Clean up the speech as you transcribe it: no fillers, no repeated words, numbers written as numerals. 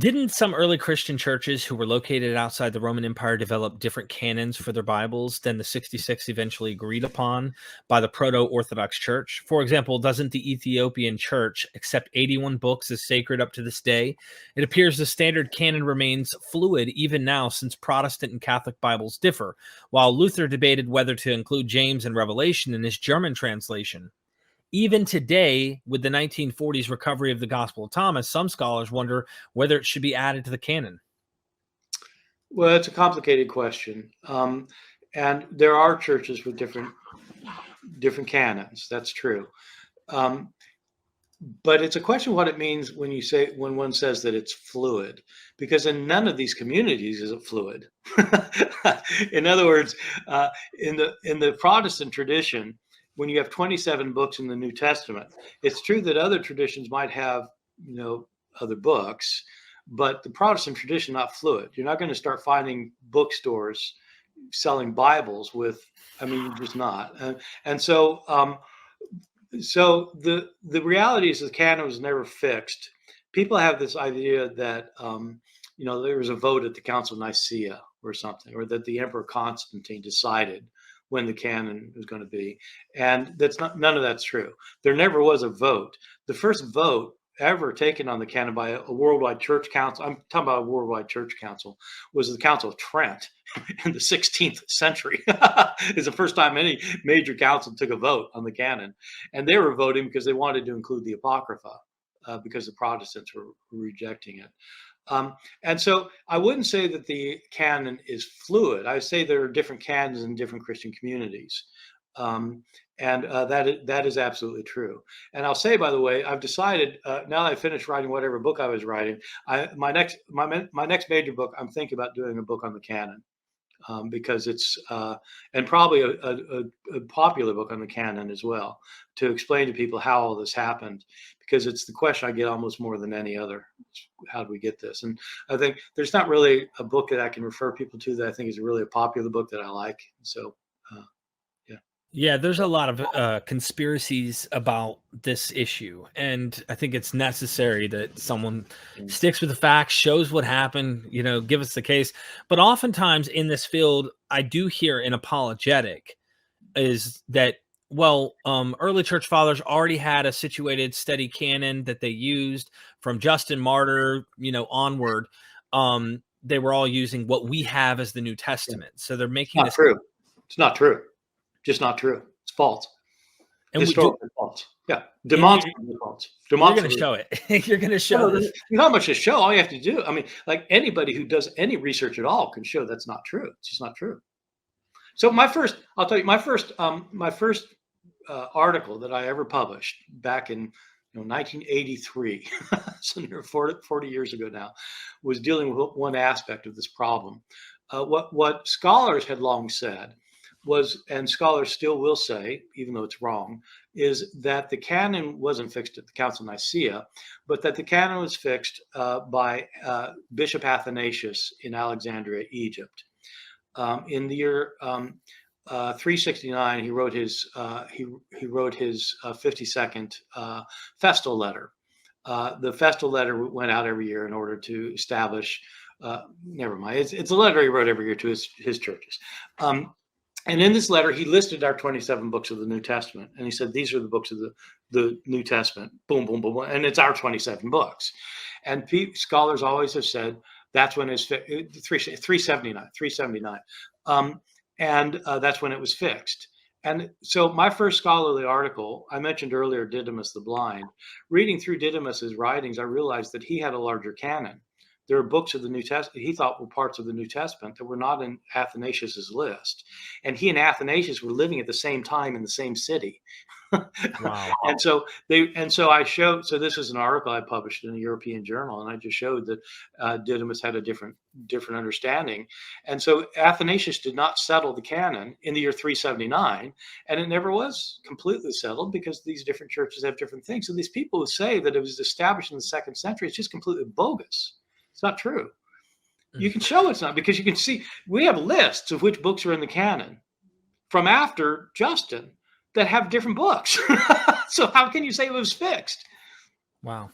Didn't some early Christian churches who were located outside the Roman Empire develop different canons for their Bibles than the 66 eventually agreed upon by the Proto-Orthodox Church? For example, doesn't the Ethiopian Church accept 81 books as sacred up to this day? It appears the standard canon remains fluid even now, since Protestant and Catholic Bibles differ, while Luther debated whether to include James and Revelation in his German translation. Even today, with the 1940s recovery of the Gospel of Thomas, some scholars wonder whether it should be added to the canon. Well, it's a complicated question. And there are churches with different canons. That's true. But it's a question of what it means when one says that it's fluid, because in none of these communities is it fluid. In other words, in the Protestant tradition, when you have 27 books in the New Testament, it's true that other traditions might have, other books, but the Protestant tradition not fluid. You're not going to start finding bookstores selling Bibles you're just not. So the reality is the canon was never fixed. People have this idea that there was a vote at the Council of Nicea or something, or that the Emperor Constantine decided when the canon was going to be, and none of that's true. There never was a vote. The first vote ever taken on the canon by a worldwide church council, I'm talking about a worldwide church council, was the Council of Trent in the 16th century. It's the first time any major council took a vote on the canon, and they were voting because they wanted to include the Apocrypha, because the Protestants were rejecting it. And so I wouldn't say that the canon is fluid. I would say there are different canons in different Christian communities. That is absolutely true. And I'll say, by the way, I've decided, now that I finished writing whatever book I was writing, my next major book, I'm thinking about doing a book on the canon. Because it's and probably a popular book on the canon as well, to explain to people how all this happened, because it's the question I get almost more than any other. How do we get this? And I think there's not really a book that I can refer people to that I think is really a popular book that I like. So yeah, there's a lot of conspiracies about this issue, and I think it's necessary that someone sticks with the facts, shows what happened, give us the case. But oftentimes in this field, I do hear an apologetic is that, early church fathers already had a situated, steady canon that they used from Justin Martyr, onward. They were all using what we have as the New Testament. So they're making this. True. It's not true. Just not true. It's false. And historically false. Yeah. Demonstrably false. You're going to show it. You're going to show this. There's not much to show. All you have to do, like anybody who does any research at all can show that's not true. It's just not true. So my first article that I ever published back in 1983, so near 40 years ago now, was dealing with one aspect of this problem. What scholars had long said was, and scholars still will say, even though it's wrong, is that the canon wasn't fixed at the Council of Nicea, but that the canon was fixed by Bishop Athanasius in Alexandria, Egypt. In the year 369, he wrote his 52nd festal letter. The festal letter went out every year in order to establish. Never mind. It's a letter he wrote every year to his churches. And in this letter, he listed our 27 books of the New Testament. And he said, these are the books of the New Testament. Boom, boom, boom, boom. And it's our 27 books. And scholars always have said that's when it's 379. And that's when it was fixed. And so my first scholarly article, I mentioned earlier Didymus the Blind. Reading through Didymus's writings, I realized that he had a larger canon. There are books of the New Testament he thought were parts of the New Testament that were not in Athanasius's list. And he and Athanasius were living at the same time in the same city. Wow. And so I showed, so this is an article I published in a European journal, and I just showed that Didymus had a different understanding. And so Athanasius did not settle the canon in the year 379, and it never was completely settled because these different churches have different things. So these people who say that it was established in the 2nd century, it's just completely bogus. It's not true. You can show it's not, because you can see we have lists of which books are in the canon from after Justin that have different books. So how can you say it was fixed? Wow.